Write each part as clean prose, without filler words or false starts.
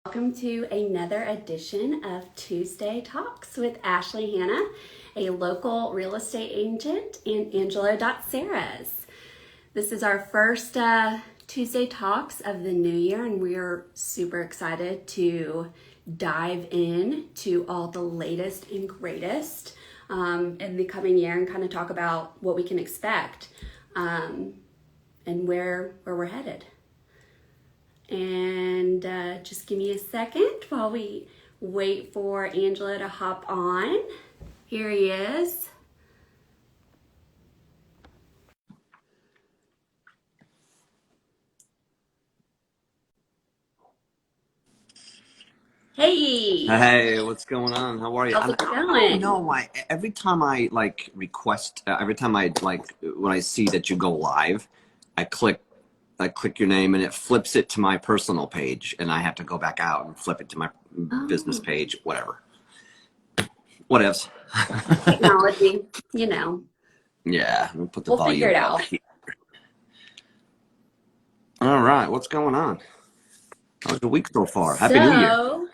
Welcome to another edition of Tuesday Talks with Ashley Hanna, a local real estate agent, and Angelo Datseris. This is our first Tuesday Talks of the new year, and we are super excited to dive in to all the latest and greatest in the coming year and kind of talk about what we can expect and where we're headed. And just give me a second while we wait for Angelo to hop on. Here he is. Hey. Hey, what's going on? How are you? How's it I don't going? know why. Every time I request, every time when I see that you go live, I click your name and it flips it to my personal page, and I have to go back out and flip it to my business page. Whatever. What else? Technology, you know. Yeah, we'll put the We'll volume figure it up out. here. All right, what's going on? How's the week so far? Happy New Year.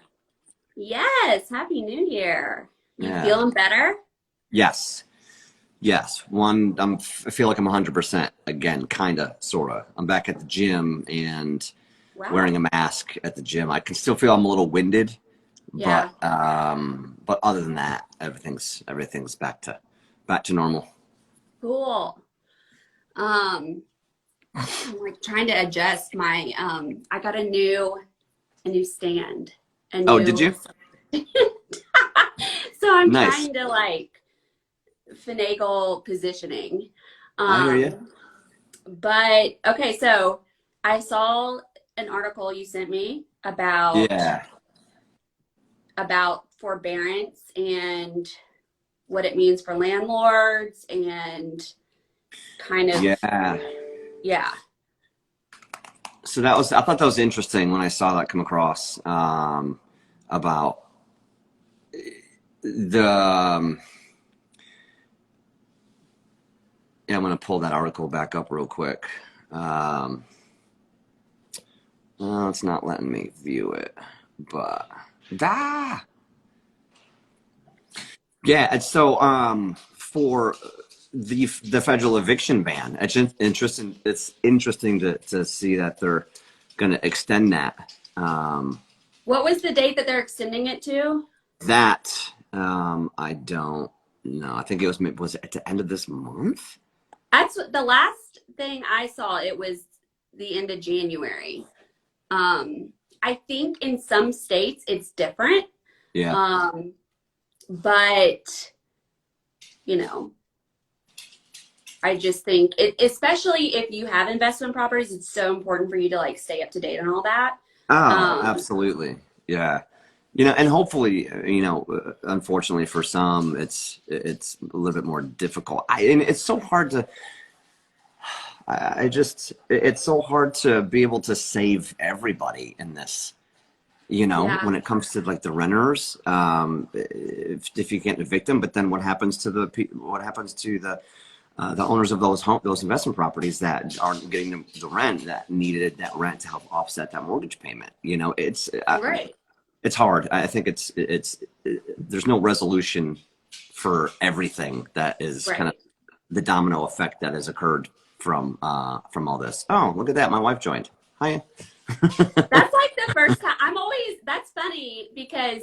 Yes, Happy New Year. You Yeah. feeling better? Yes. Yes, I feel like I'm 100% again, kind of, sort of. I'm back at the gym and Wow. wearing a mask at the gym. I can still feel I'm a little winded, Yeah. but other than that, everything's back to normal. Cool. I'm like trying to adjust my I got a new stand. Oh, did you? So I'm Nice. trying to like finagle positioning. I hear you. But okay, so I saw an article you sent me Yeah. about forbearance and what it means for landlords and kind of Yeah. So I thought that was interesting when I saw that come across about the yeah, I'm going to pull that article back up real quick. It's not letting me view it, but yeah. And so for the federal eviction ban, it's interesting. It's interesting to see that they're going to extend that. What was the date that they're extending it to? That I don't know. I think it was it at the end of this month? That's the last thing I saw. It was the end of January. I think in some states it's different. Yeah. But you know, I just think especially if you have investment properties, it's so important for you to like stay up to date on all that. Oh, absolutely. Yeah. And hopefully, unfortunately for some, it's a little bit more difficult. And it's so hard to, it's so hard to be able to save everybody in this, Yeah. when it comes to like the renters, if you can't evict them, but then what happens to the owners of those investment properties that aren't getting the rent that needed that rent to help offset that mortgage payment? Right. It's hard. I think there's no resolution for everything that is Right. kind of the domino effect that has occurred from all this. Oh, look at that. My wife joined. Hi. That's like the first time. That's funny because,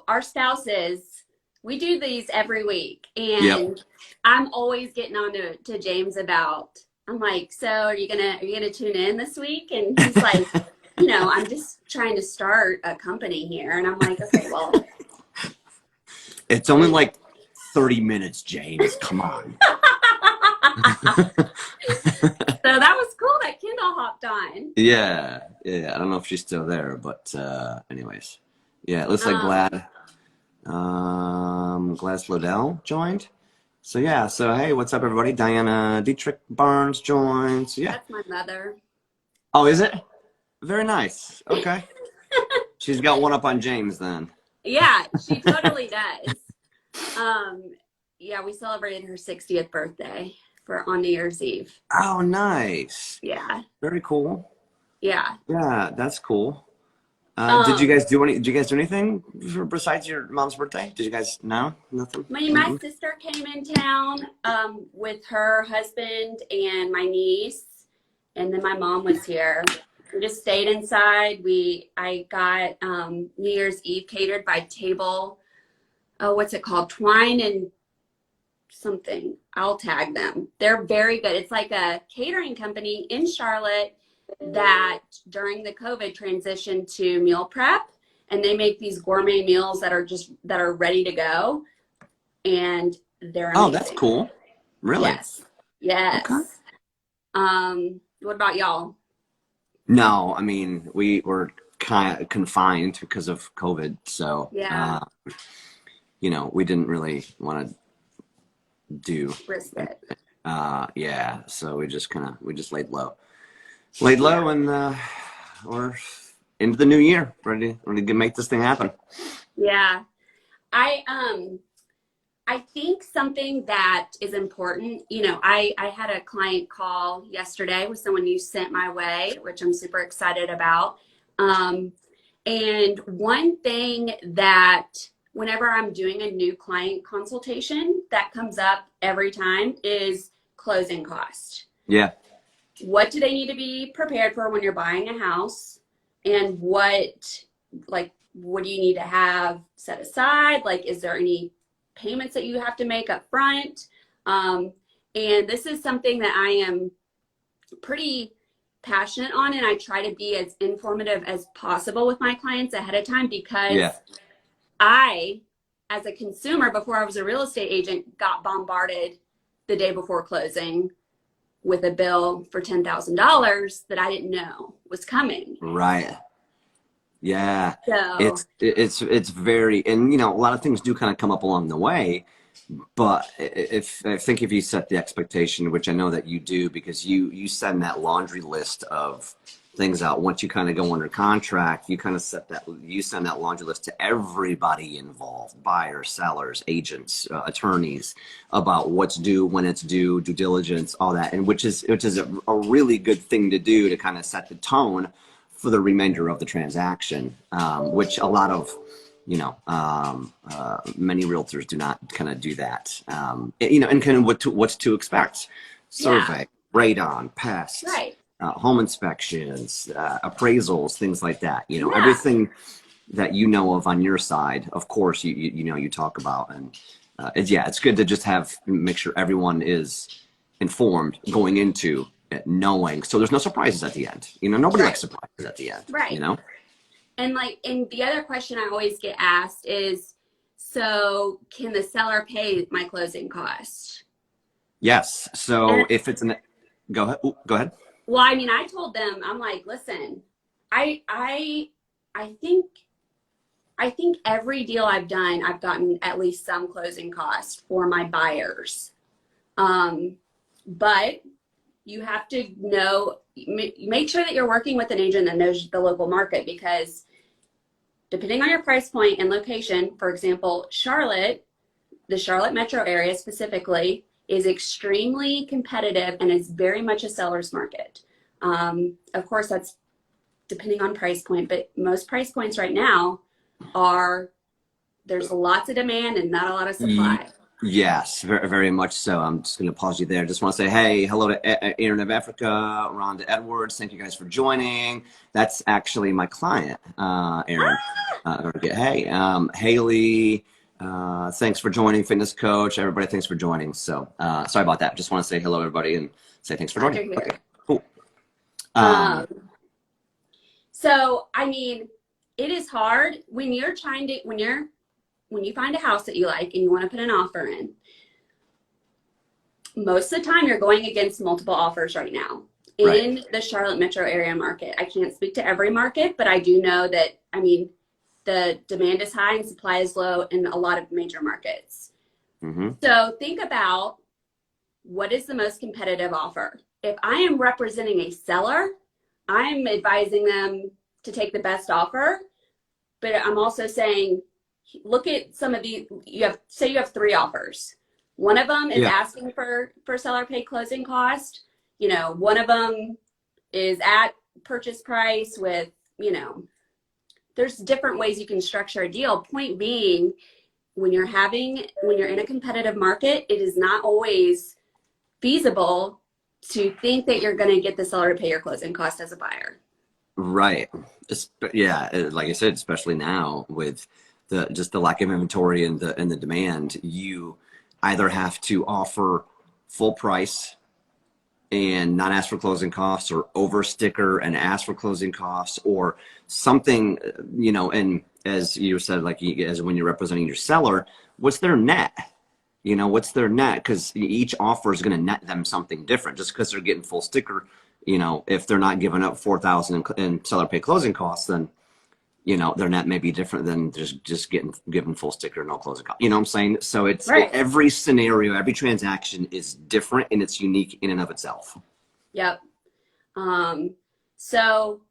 our spouses, we do these every week. And Yep. I'm always getting on to James I'm like, so are you gonna tune in this week? And he's like, I'm just trying to start a company here. And I'm like, okay, well. It's only like 30 minutes, James. Come on. So that was cool that Kendall hopped on. Yeah. I don't know if she's still there, but anyways. Yeah, it looks like Gladys Flodell joined. So yeah, hey, what's up everybody? Diana Dietrich Barnes joined. So yeah. That's my mother. Oh, is it? Very nice. Okay. She's got one up on James then. Yeah, she totally does. Yeah, we celebrated her 60th birthday on New Year's Eve. Oh, nice. Yeah. Very cool. Yeah. Yeah, that's cool. Did you Um, guys do any? Did you guys do anything besides your mom's birthday? Did you guys? No, nothing. my sister came in town with her husband and my niece, and then my mom was here. We just stayed inside. I got New Year's Eve catered by Table. Oh, what's it called? Twine and something. I'll tag them. They're very good. It's like a catering company in Charlotte that during the COVID transitioned to meal prep, and they make these gourmet meals that are ready to go, and they're Oh, amazing. that's cool. Really? Yes. Yes. Okay. What about y'all? No, I mean we were kind of confined because of COVID, so Yeah. we didn't really want to do. Risk it. Yeah, so we just laid low, Yeah. and we're into the new year, ready to make this thing happen. Yeah. I think something that is important, I had a client call yesterday with someone you sent my way, which I'm super excited about. And one thing that whenever I'm doing a new client consultation that comes up every time is closing cost. Yeah. What do they need to be prepared for when you're buying a house? And what do you need to have set aside? Like, is there any payments that you have to make up front? And this is something that I am pretty passionate on, and I try to be as informative as possible with my clients ahead of time, because I, as a consumer, before I was a real estate agent, got bombarded the day before closing with a bill for $10,000 that I didn't know was coming. Right. Yeah. So It's very, and a lot of things do kind of come up along the way, but I think if you set the expectation, which I know that you do, because you send that laundry list of things out once you kind of go under contract, you send that laundry list to everybody involved, buyers, sellers, agents, attorneys, about what's due, when it's due, due diligence, all that, and which is a really good thing to do to kind of set the tone for the remainder of the transaction, which a lot of many realtors do not kind of do that. And kind of what's to expect: survey, radon, pests, right. Home inspections, appraisals, things like that. Yeah. Everything that of on your side, of course, you talk about, and it's good to just make sure everyone is informed going into it, knowing, so there's no surprises at the end. Nobody likes surprises at the end. Right. And the other question I always get asked is, so can the seller pay my closing costs? Yes. So if it's go ahead. Ooh, go ahead. Well, I told them, I'm like, listen, I think every deal I've done, I've gotten at least some closing costs for my buyers. But you have to make sure that you're working with an agent that knows the local market, because depending on your price point and location, for example, Charlotte, the Charlotte metro area specifically, is extremely competitive and is very much a seller's market. Of course, that's depending on price point, but most price points right now there's lots of demand and not a lot of supply. Yes, very, very much so. I'm just going to pause you there. Just want to say, hey, hello to Aaron of Africa, Rhonda Edwards. Thank you guys for joining. That's actually my client, Aaron. Hey, Haley, thanks for joining, fitness coach. Everybody, thanks for joining. So sorry about that. Just want to say hello, everybody, and say thanks for joining. Okay, cool. So, it is hard when you're when you find a house that you like and you want to put an offer in. Most of the time you're going against multiple offers right now in the Charlotte metro area market. I can't speak to every market, but I do know that, the demand is high and supply is low in a lot of major markets. Mm-hmm. So think about, what is the most competitive offer? If I am representing a seller, I'm advising them to take the best offer, but I'm also saying, look at some of you have 3 offers. One of them is asking for seller pay closing cost. One of them is at purchase price with, there's different ways you can structure a deal. Point being, when you're in a competitive market, it is not always feasible to think that you're going to get the seller to pay your closing cost as a buyer. Right. Yeah. Like I said, especially now with just the lack of inventory and the demand, you either have to offer full price and not ask for closing costs, or over sticker and ask for closing costs, or something, and as you said, like as when you're representing your seller, what's their net? What's their net? Because each offer is going to net them something different. Just because they're getting full sticker, if they're not giving up $4,000 in seller pay closing costs, then their net may be different than just given full sticker, no closing cost. You know what I'm saying? So it's right. Every scenario, every transaction is different, and it's unique in and of itself. Yep. So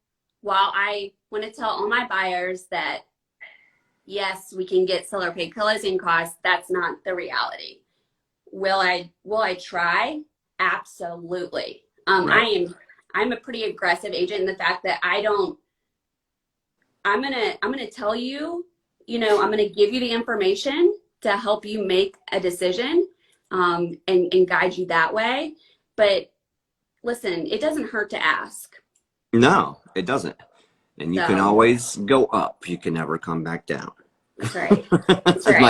while I want to tell all my buyers that yes, we can get seller paid closing costs, that's not the reality. Will I try? Absolutely. Right. I'm a pretty aggressive agent in the fact that I'm gonna tell you, I'm gonna give you the information to help you make a decision, and guide you that way. But listen, it doesn't hurt to ask. No, it doesn't. And you can always go up. You can never come back down. That's right. That's right.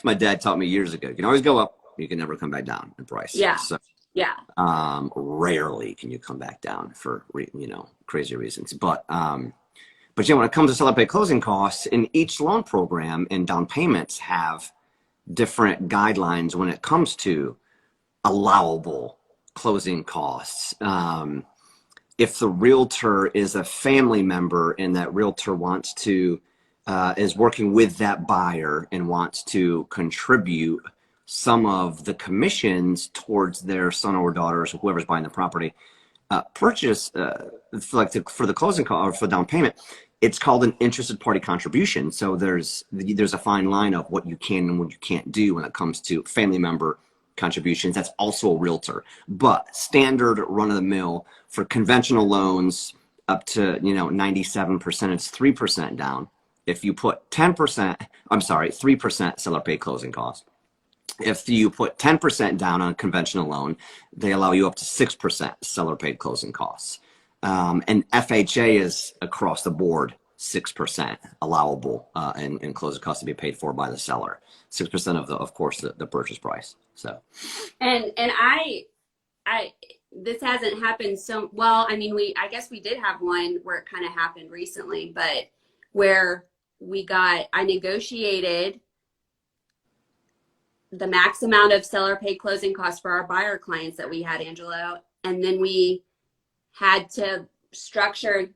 My dad taught me years ago. You can always go up. You can never come back down in price. Yeah. So, yeah. Rarely can you come back down for crazy reasons. But yeah, when it comes to seller pay closing costs, in each loan program and down payments have different guidelines when it comes to allowable closing costs. If the realtor is a family member and that realtor wants to, is working with that buyer and wants to contribute some of the commissions towards their son or daughters, or whoever's buying the property, purchase, for the closing call or for down payment, it's called an interested party contribution. So there's a fine line of what you can and what you can't do when it comes to family member contributions. That's also a realtor. But standard run of the mill for conventional loans up to 97%, it's 3% down. If you put 3% seller paid closing cost. If you put 10% down on a conventional loan, they allow you up to 6% seller paid closing costs. And FHA is across the board 6% allowable and closing costs to be paid for by the seller. 6% of course the purchase price. So, and I this hasn't happened so well. I mean, I guess we did have one where it kind of happened recently, but where I negotiated the max amount of seller paid closing costs for our buyer clients that we had, Angelo, and then we had to structure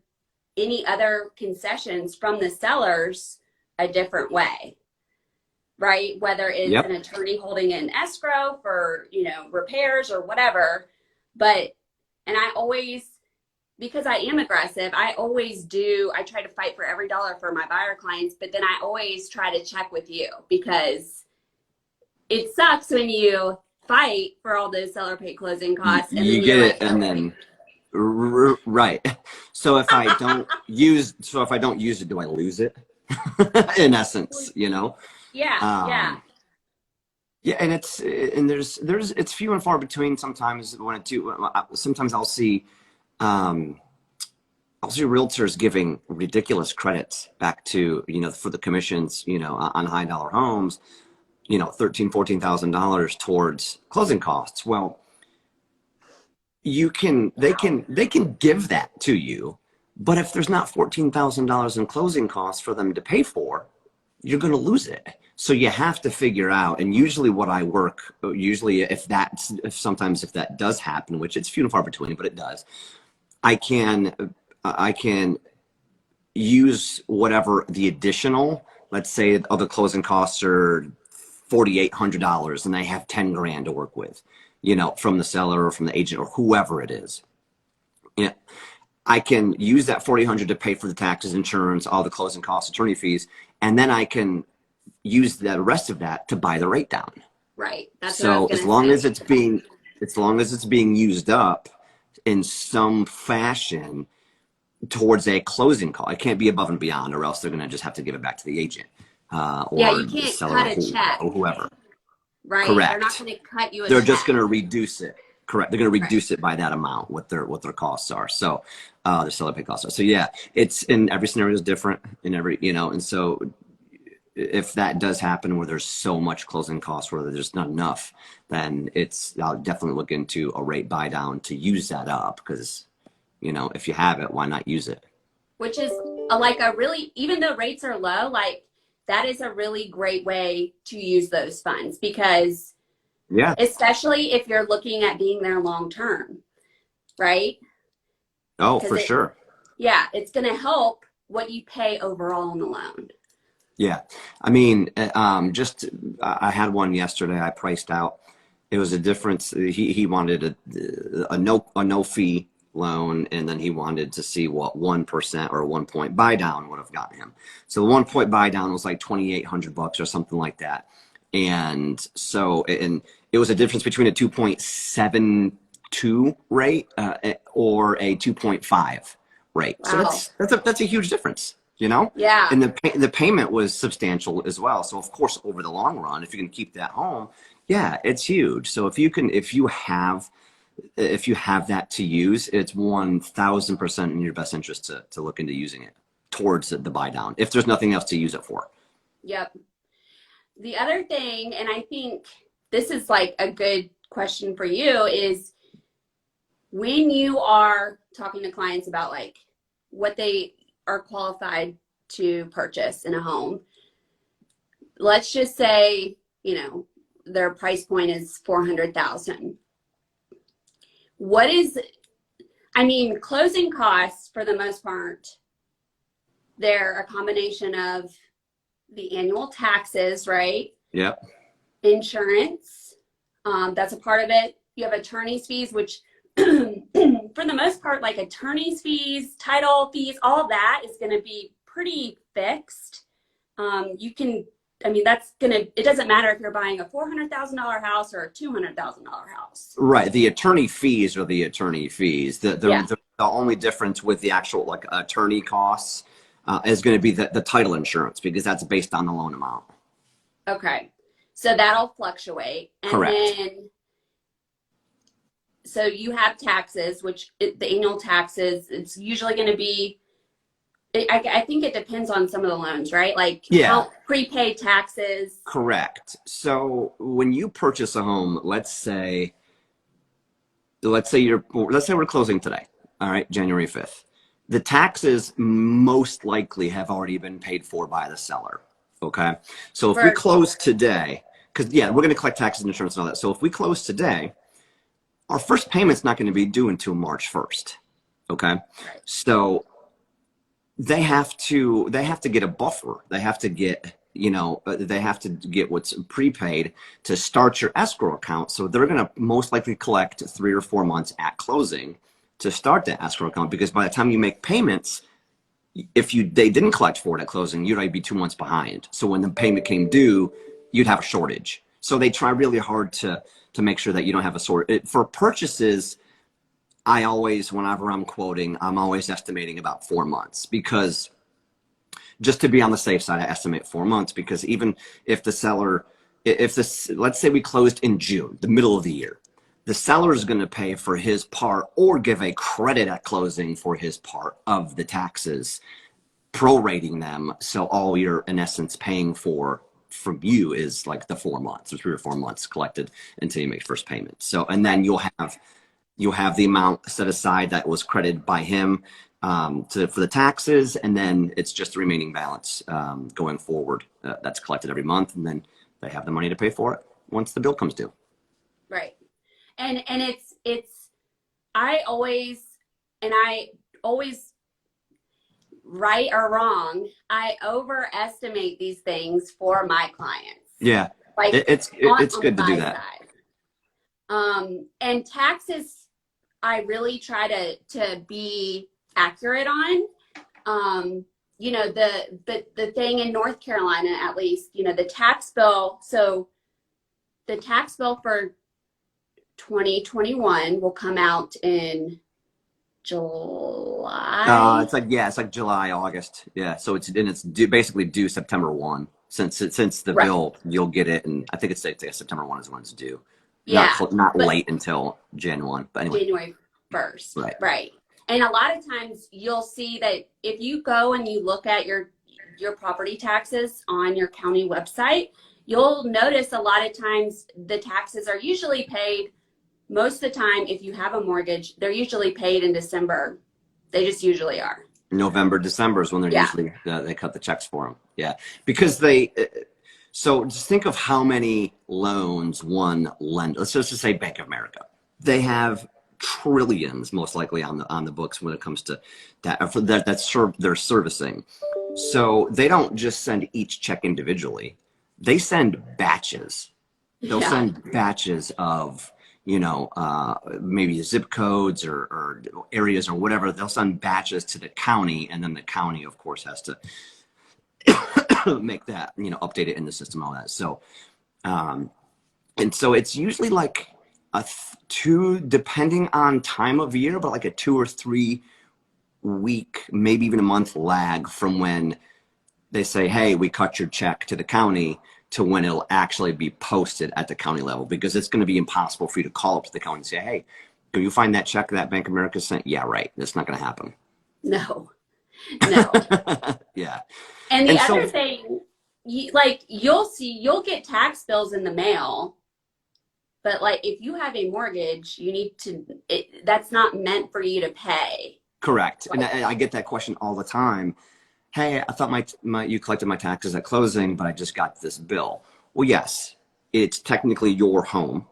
any other concessions from the sellers a different way, right? Whether it's an attorney holding an escrow for, repairs or whatever. And I always, because I am aggressive, I try to fight for every dollar for my buyer clients, but then I always try to check with you, because it sucks when you fight for all those seller paid closing costs and you get it, and then right. So if I don't use it, do I lose it? In essence, Yeah. Yeah, and it's few and far between sometimes sometimes I'll see realtors giving ridiculous credits back to, for the commissions, on high dollar homes, $13,000, $14,000 towards closing costs. Well, they can give that to you, but if there's not $14,000 in closing costs for them to pay for, you're going to lose it. So you have to figure out, and usually if that does happen, which it's few and far between, but it does, I can use whatever the additional, let's say other closing costs are $4,800 and I have $10,000 to work with, from the seller or from the agent or whoever it is. Yeah, I can use that $4,800 to pay for the taxes, insurance, all the closing costs, attorney fees, and then I can use the rest of that to buy the rate down. Right. That's so as long as it's being used up in some fashion, towards a closing call. It can't be above and beyond, or else they're going to just have to give it back to the agent Yeah, or you the can't seller cut a check, or whoever. right? They're not Correct. going to cut you a They're just check. going to reduce it. Correct. They're going to Right. reduce it by that amount, what their costs are. So their seller pay costs are. So yeah, it's in every scenario is different in every, and so if that does happen where there's so much closing costs where there's not enough, then I'll definitely look into a rate buy down to use that up, because if you have it, why not use it? Which is like a really, even though rates are low, like that is a really great way to use those funds, because Yeah. especially if you're looking at being there long term, right? Oh, Because for sure. yeah, it's going to help what you pay overall on the loan. Yeah. I mean, I had one yesterday. I priced out. It was a difference. He wanted a no fee loan, and then he wanted to see what 1% or 1 point buy down would have gotten him. So the 1 point buy down was like $2,800 or something like that. And so, and it was a difference between a 2.72 rate or a 2.5 rate. So Wow. that's a huge difference. Yeah. And the payment was substantial as well. So of course, over the long run, if you can keep that home, yeah, it's huge. So if you have that to use, it's 1,000% in your best interest to look into using it towards the buy down if there's nothing else to use it for. Yep. The other thing, and I think this is like a good question for you, is when you are talking to clients about like what they are qualified to purchase in a home, let's just say, their price point is 400,000. Closing costs for the most part, they're a combination of the annual taxes, right? Yep. Insurance, that's a part of it. You have attorney's fees, which for the most part, like attorney's fees, title fees, all that is going to be pretty fixed. It doesn't matter if you're buying a $400,000 house or a $200,000 house. Right. The attorney fees are the attorney fees. Yeah. The only difference with the actual like attorney costs is going to be the title insurance, because that's based on the loan amount. Okay. So that'll fluctuate. And Correct. then, so you have taxes, which the annual taxes, it's usually going to be, I think it depends on some of the loans, right? Like prepaid taxes. Correct. So when you purchase a home, let's say we're closing today. All right, January 5th. The taxes most likely have already been paid for by the seller. Okay. So if we close today, because we're going to collect taxes and insurance and all that. So if we close today, our first payment's not going to be due until March 1st. Okay. So they have to get a buffer. They have to get what's prepaid to start your escrow account. So they're going to most likely collect 3 or 4 months at closing to start the escrow account, because by the time you make payments, if they didn't collect for it at closing, you'd already be 2 months behind. So when the payment came due, you'd have a shortage. So they try really hard to make sure that you don't have a for purchases. I always, whenever I'm quoting, I'm always estimating about 4 months, because just to be on the safe side, I estimate 4 months, because even if let's say we closed in June, the middle of the year, the seller is going to pay for his part or give a credit at closing for his part of the taxes, prorating them. So all you're in essence paying for from you is like the 4 months or 3 or 4 months collected until you make first payment. So, and then you'll have the amount set aside that was credited by him for the taxes, and then it's just the remaining balance going forward that's collected every month, and then they have the money to pay for it once the bill comes due. Right. And it's I always right or wrong, I overestimate these things for my clients. Yeah. Like it's good to do that. Side. And taxes, I really try to be accurate on. The thing in North Carolina, at least, the tax bill. So the tax bill for 2021 will come out in July. It's like July, August. Yeah. So it's due, basically due September 1. Since the Right. bill, you'll get it, and I think it's September 1 is when it's due. Yeah. Not But late until Jan 1. But anyway, January 1st. right. Right. And a lot of times you'll see that if you go and you look at your property taxes on your county website, you'll notice a lot of times the taxes are usually paid most of the time. If you have a mortgage, they're usually paid in December. They just usually are. November, December is when they're Yeah. usually they cut the checks for them. Yeah, because so just think of how many loans one lender. Let's just say Bank of America. They have trillions, most likely on the books when it comes to they're servicing. So they don't just send each check individually. They send batches. They'll Yeah. send batches of maybe zip codes or areas or whatever. They'll send batches to the county, and then the county, of course, has to make that, update it in the system, all that. So, and so it's usually like depending on time of year, but like a 2 or 3 week, maybe even a month lag from when they say, hey, we cut your check to the county to when it'll actually be posted at the county level, because it's going to be impossible for you to call up to the county and say, hey, can you find that check that Bank of America sent? Yeah, right. That's not going to happen. No. Yeah. And the other thing, you'll get tax bills in the mail, but like if you have a mortgage, that's not meant for you to pay. Correct. And I get that question all the time. Hey, I thought you collected my taxes at closing, but I just got this bill. Well, yes, it's technically your home.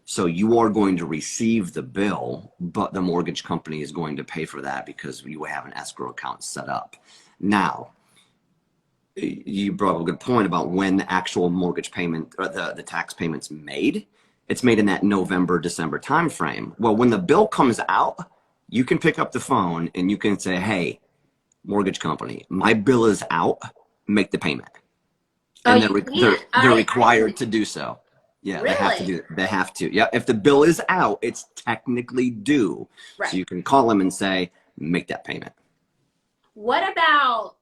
So you are going to receive the bill, but the mortgage company is going to pay for that because you have an escrow account set up. Now, you brought up a good point about when the actual mortgage payment or the tax payment's made. It's made in that November, December timeframe. Well, when the bill comes out, you can pick up the phone and you can say, hey, mortgage company, my bill is out, make the payment. And they're required to do so. Yeah, really? They have to do it. They have to. Yeah, if the bill is out, it's technically due. Right. So you can call them and say, make that payment. What about,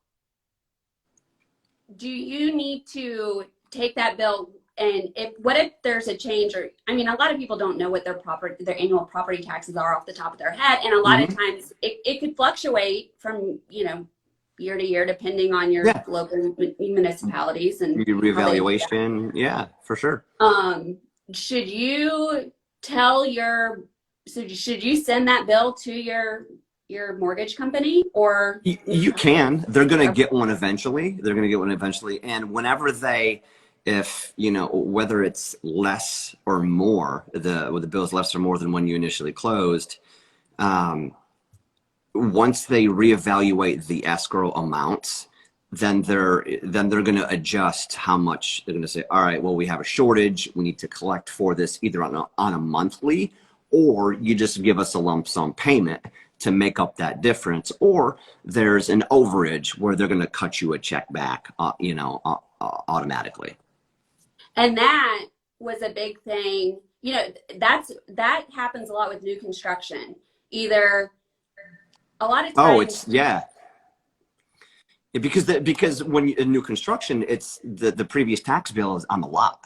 do you need to take that bill and what if there's a change, or a lot of people don't know what their annual property taxes are off the top of their head, and a lot of times it could fluctuate from year to year depending on your local municipalities and your reevaluation. Yeah, for sure. Should you should you send that bill to your mortgage company, or you can? They're going to get one eventually. And whenever whether it's less or more, the bill is less or more than when you initially closed, once they reevaluate the escrow amounts, then they're going to adjust how much. They're going to say, all right, well, we have a shortage. We need to collect for this either on a monthly, or you just give us a lump sum payment to make up that difference, or there's an overage where they're going to cut you a check back, automatically. And that was a big thing. That happens a lot with new construction. Either a lot of times. Because when in new construction, it's the previous tax bill is on the lot.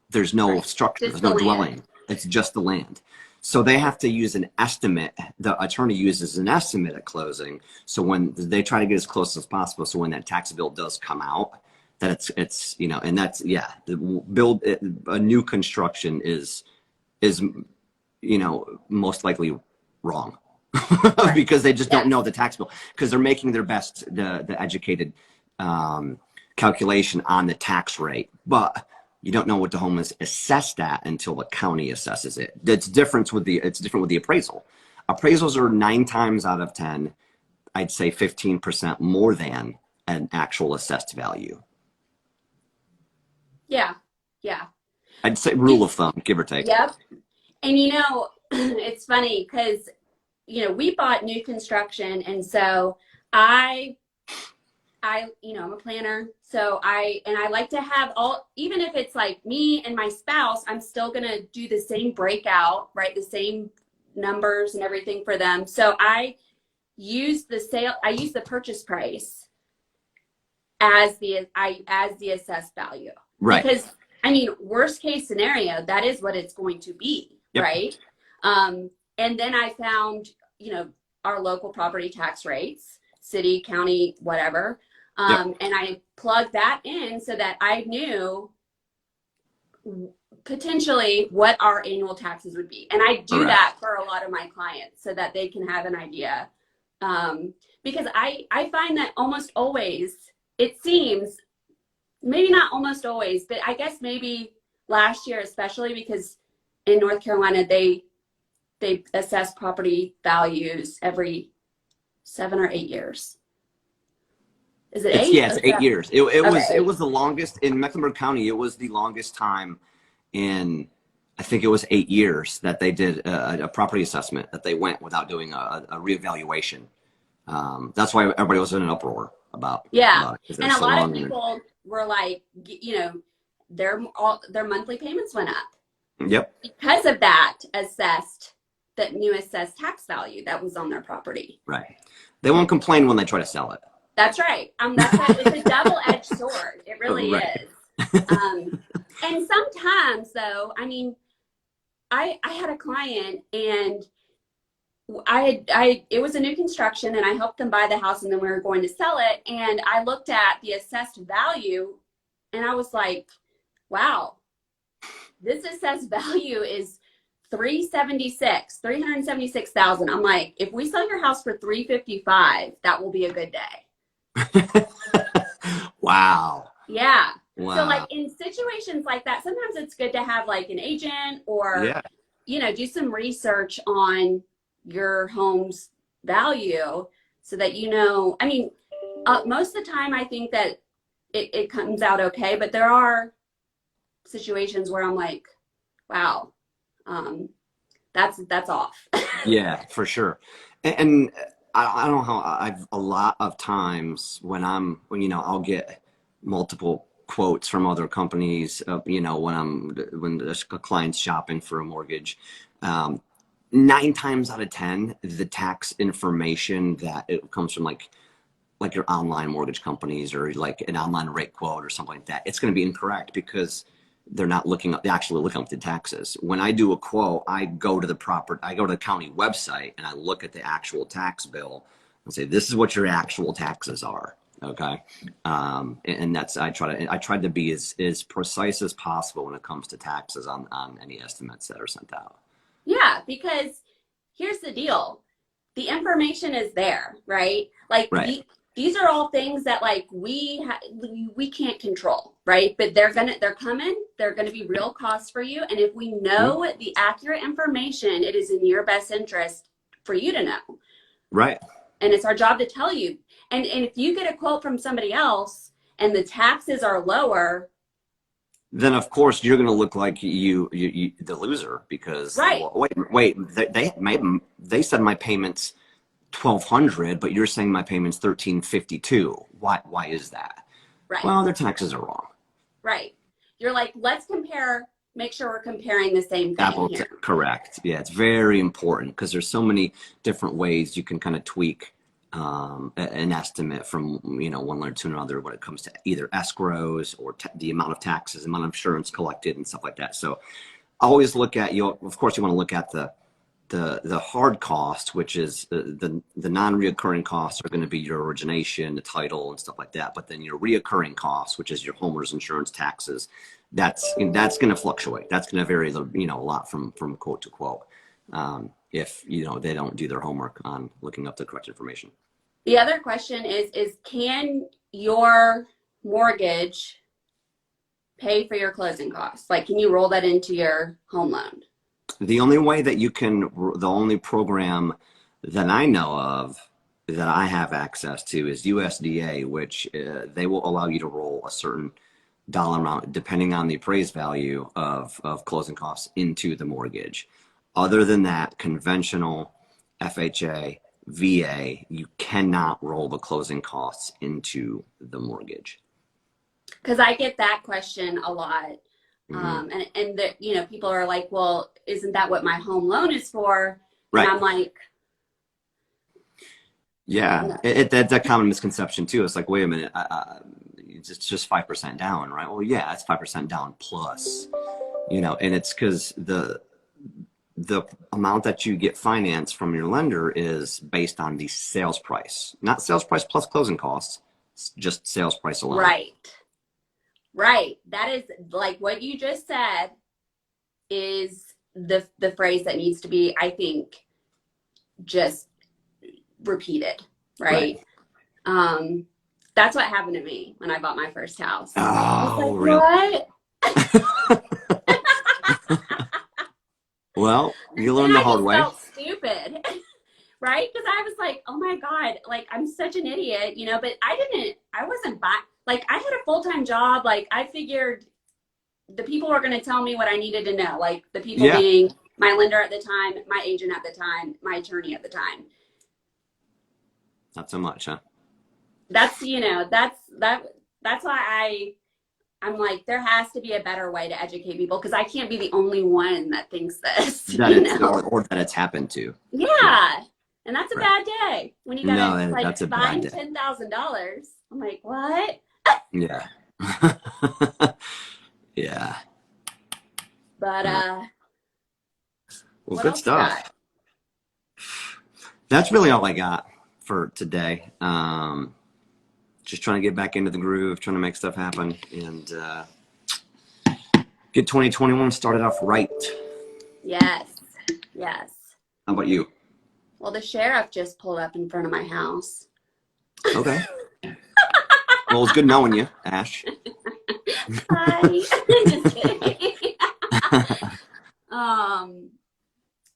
There's no structure. There's no dwelling. It's just the land. So they have to use an estimate. The attorney uses an estimate at closing. So when they try to get as close as possible, so when that tax bill does come out, that it's and that's a new construction is most likely wrong. Because they just don't know the tax bill, because they're making their best the educated calculation on the tax rate, but you don't know what the home is assessed at until the county assesses it. It's different with the appraisal. Appraisals are 9 times out of 10, I'd say 15% more than an actual assessed value. Yeah. I'd say rule of thumb, give or take. Yep. And it's funny because we bought new construction, and so I'm a planner, so I like to have even if it's like me and my spouse, I'm still gonna do the same breakout, right? The same numbers and everything for them. So I use I use the purchase price as the assessed value. Right. Because I mean, worst case scenario, that is what it's going to be, Yep. right? And then I found, our local property tax rates, city, county, whatever. Yep. And I plugged that in so that I knew potentially what our annual taxes would be. And I do that for a lot of my clients so that they can have an idea. Because I find that almost always, it seems, maybe not almost always, but I guess maybe last year, especially because in North Carolina, they assess property values every 7 or 8 years. Is it 8? It's 8 years. It Okay. was the longest in Mecklenburg County. It was the longest time in, I think it was 8 years that they did a property assessment, that they went without doing a reevaluation. That's why everybody was in an uproar about it. And a lot of people were like, their monthly payments went up. Yep. Because of that new assessed tax value that was on their property. Right. They won't complain when they try to sell it. That's right. That's right. It's a double-edged sword. It really is. And sometimes, though, I mean, I had a client, and it was a new construction, and I helped them buy the house, and then we were going to sell it. And I looked at the assessed value, and I was like, wow, this assessed value is $376,000. I'm like, if we sell your house for $355,000, that will be a good day. Wow. Yeah. Wow. So like in situations like that, sometimes it's good to have like an agent or, do some research on your home's value so that, I mean, most of the time I think that it comes out okay, but there are situations where I'm like, wow, that's off. Yeah, for sure. And I don't know how I've a lot of times when I'll get multiple quotes from other companies, when there's a client's shopping for a mortgage, 9 times out of 10, the tax information that it comes from like your online mortgage companies or like an online rate quote or something like that, it's going to be incorrect because they're not actually looking up the taxes. When I do a quote, I go to the county website and I look at the actual tax bill and say, this is what your actual taxes are. Okay. And that's, I try to be as precise as possible when it comes to taxes on any estimates that are sent out. Yeah, because here's the deal. The information is there, right? Like these are all things that like we can't control, right? But they're coming, they're going to be real costs for you. And if we know the accurate information, it is in your best interest for you to know. Right. And it's our job to tell you. And if you get a quote from somebody else and the taxes are lower, then of course you're going to look like you the loser because well, wait, they said my payment's $1,200, but you're saying my payment's $1,352. Why is that? Right. Well, their taxes are wrong. Right. You're like, let's make sure we're comparing the same thing here. Correct. Yeah, it's very important because there's so many different ways you can kind of tweak an estimate from one letter to another when it comes to either escrows or the amount of taxes, amount of insurance collected, and stuff like that. So always look at of course you want to look at the hard cost, which is the non-reoccurring costs are going to be your origination, the title, and stuff like that. But then your reoccurring costs, which is your homeowner's insurance, taxes, that's going to fluctuate. That's going to vary a lot from quote to quote. If they don't do their homework on looking up the correct information. The other question is can your mortgage pay for your closing costs? Like, can you roll that into your home loan? The only way that the only program that I know of that I have access to is USDA, which they will allow you to roll a certain dollar amount depending on the appraised value of closing costs into the mortgage. Other than that, conventional FHA, VA, you cannot roll the closing costs into the mortgage. Because I get that question a lot. And people are like, well, isn't that what my home loan is for? Right. And I'm like, Yeah, that's a common misconception too. It's like, wait a minute, it's just 5% down, right? Well, yeah, it's 5% down plus, and it's because the amount that you get financed from your lender is based on the sales price, not sales price plus closing costs, it's just sales price alone. Right. Right. That is like what you just said is the phrase that needs to be, I think, just repeated, right? That's what happened to me when I bought my first house. I was Oh, like, really? what? Well, you Then learned the I hard just way. felt stupid, right? Because I was like, oh my God, like I'm such an idiot, but I wasn't like I had a full-time job. Like I figured the people were going to tell me what I needed to know, like the people Yeah, being my lender at the time, my agent at the time, my attorney at the time. not so much, huh? That's, that's why I'm like, there has to be a better way to educate people because I can't be the only one that thinks this, That it's or that it's happened to. Yeah, Yeah. And that's a right. bad day when you No, gotta like that's a bad find day. $10,000. I'm like, what? Yeah. Yeah. But Well, what good else you got? stuff. That's really all I got for today. Just trying to get back into the groove, trying to make stuff happen, and get 2021 started off right. Yes. Yes. How about you? Well, the sheriff just pulled up in front of my house. Okay. Well, it's good knowing you, Ash. Hi. Just kidding. Um,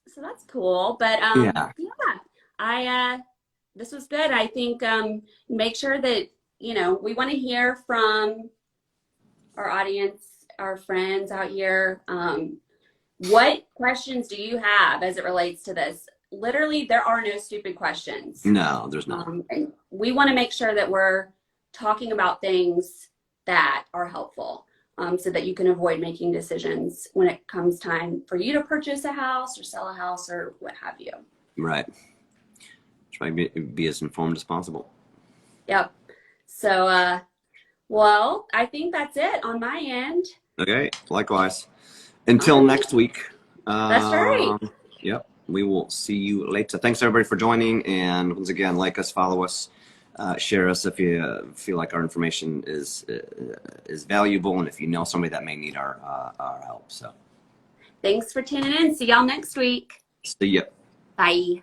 so that's cool. But Yeah. yeah, I this was good. I think make sure that, we want to hear from our audience, our friends out here. What questions do you have as it relates to this? Literally, there are no stupid questions. No, there's not. And we want to make sure that we're talking about things that are helpful, so that you can avoid making decisions when it comes time for you to purchase a house or sell a house or what have you. Right. Try to be as informed as possible. Yep. So, well, I think that's it on my end. Okay. Likewise. All Until right. next week. That's right. Yep. We will see you later. Thanks everybody for joining. And once again, like us, follow us, share us if you feel like our information is valuable, and if you know somebody that may need our help. So Thanks for tuning in. See y'all next week. see ya. Bye.